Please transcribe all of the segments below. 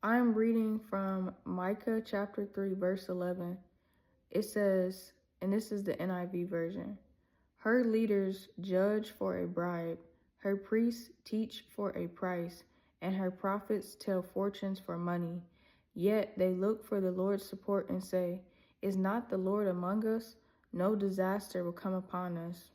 I am reading from Micah chapter 3, verse 11. It says, and this is the NIV version, her leaders judge for a bribe, her priests teach for a price, and her prophets tell fortunes for money. Yet they look for the Lord's support and say, is not the Lord among us? No disaster will come upon us.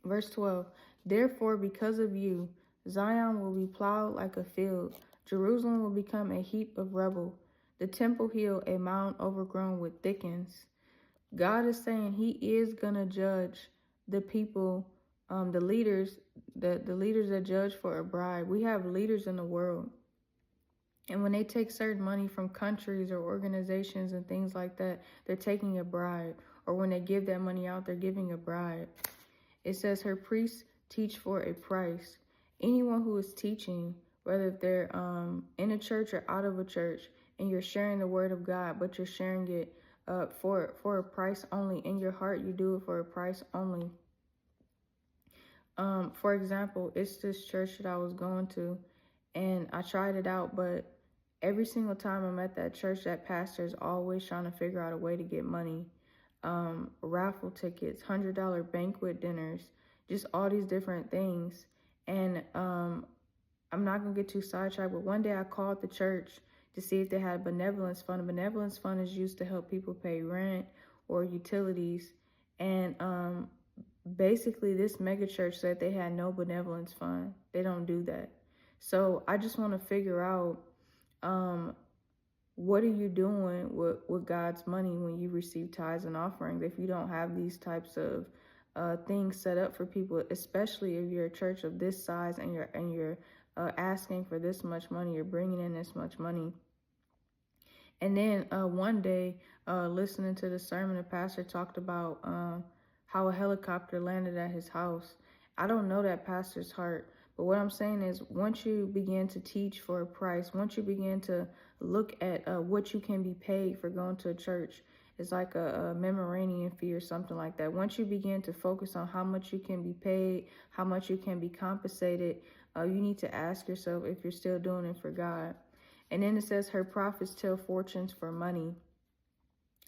Verse 12, therefore, because of you, Zion will be plowed like a field. Jerusalem will become a heap of rubble. The temple hill a mound overgrown with thickets. God is saying he is going to judge the people, the leaders that judge for a bribe. We have leaders in the world. And when they take certain money from countries or organizations and things like that, they're taking a bribe. Or when they give that money out, they're giving a bribe. It says her priests teach for a price. Anyone who is teaching, whether they're in a church or out of a church, and you're sharing the word of God, but you're sharing it for a price only. In your heart, you do it for a price only. For example, it's this church that I was going to, and I tried it out, but every single time I'm at that church, that pastor is always trying to figure out a way to get money. Raffle tickets, $100 banquet dinners, just all these different things. And I'm not gonna get too sidetracked, but one day I called the church to see if they had a benevolence fund. A benevolence fund is used to help people pay rent or utilities. And basically this mega church said they had no benevolence fund. They don't do that. So I just want to figure out what are you doing with God's money when you receive tithes and offerings if you don't have these types of things set up for people, especially if you're a church of this size and you're asking for this much money, you're bringing in this much money. And then one day, listening to the sermon, the pastor talked about how a helicopter landed at his house. I don't know that pastor's heart, but what I'm saying is once you begin to teach for a price, once you begin to look at what you can be paid for going to a church, it's like a memorandum fee or something like that. Once you begin to focus on how much you can be paid, how much you can be compensated, you need to ask yourself if you're still doing it for God. And then it says her prophets tell fortunes for money.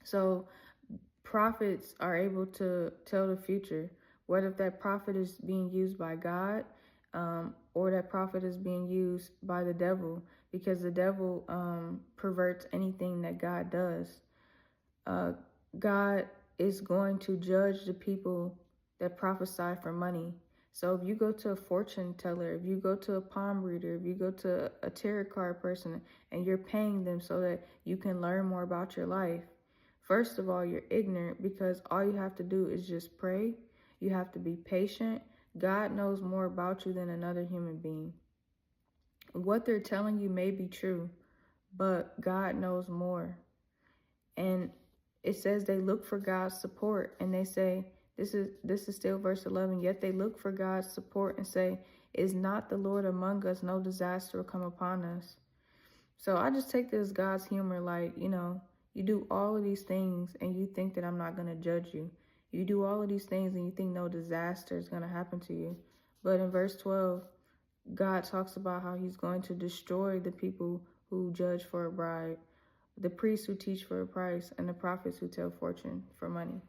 So prophets are able to tell the future, whether that prophet is being used by God or that prophet is being used by the devil, because the devil perverts anything that God does. God is going to judge the people that prophesy for money. So if you go to a fortune teller, if you go to a palm reader, if you go to a tarot card person and you're paying them so that you can learn more about your life, first of all, you're ignorant, because all you have to do is just pray. You have to be patient. God knows more about you than another human being. What they're telling you may be true, but God knows more. And it says they look for God's support, and they say, this is still verse 11, yet they look for God's support and say, is not the Lord among us? No disaster will come upon us. So I just take this as God's humor, like, you do all of these things and you think that I'm not going to judge you. You do all of these things and you think no disaster is going to happen to you. But in verse 12, God talks about how he's going to destroy the people who judge for a bribe, the priests who teach for a price, and the prophets who tell fortune for money.